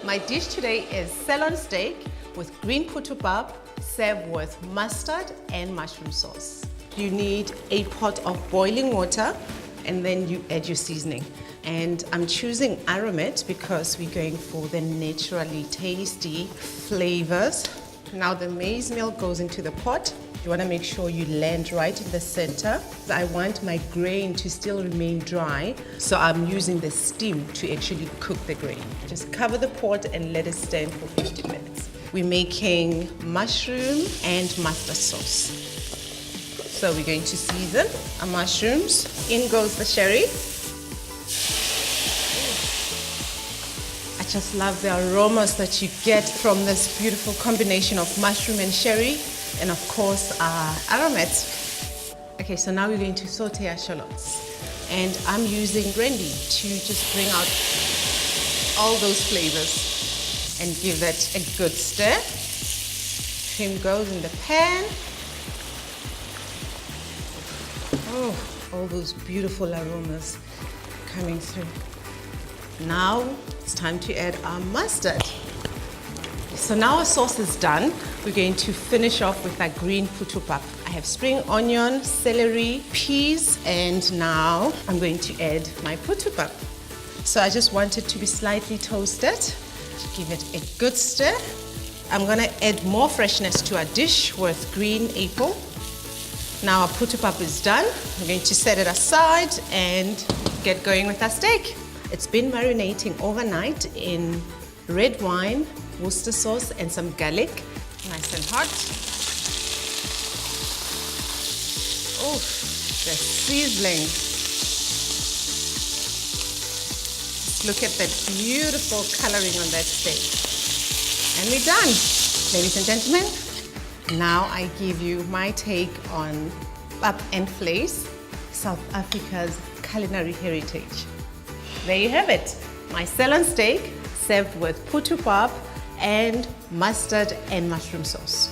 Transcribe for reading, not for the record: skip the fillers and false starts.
My dish today is Ceylon steak with green putupap served with mustard and mushroom sauce. You need a pot of boiling water and then you add your seasoning. And I'm choosing Aromat because we're going for the naturally tasty flavors. Now the maize meal goes into the pot. You want to make sure you land right in the center. I want my grain to still remain dry, so I'm using the steam to actually cook the grain. Just cover the pot and let it stand for 15 minutes. We're making mushroom and mustard sauce. So we're going to season our mushrooms. In goes the sherry. I just love the aromas that you get from this beautiful combination of mushroom and sherry. And of course, Aromat. Okay, so now we're going to saute our shallots. And I'm using brandy to just bring out all those flavors and give that a good stir. Shrimp goes in the pan. Oh, all those beautiful aromas coming through. Now it's time to add our mustard. So now our sauce is done. We're going to finish off with our green putupap. I have spring onion, celery, peas, and now I'm going to add my putupap. So I just want it to be slightly toasted. Give it a good stir. I'm gonna add more freshness to our dish with green apple. Now our putupap is done. I'm going to set it aside and get going with our steak. It's been marinating overnight in red wine, Worcester sauce, and some garlic. Nice and hot. Oh, the sizzling. Just look at that beautiful coloring on that steak. And we're done. Ladies and gentlemen, now I give you my take on pap and vleis, South Africa's culinary heritage. There you have it, my Ceylon steak served with putupap and mustard and mushroom sauce.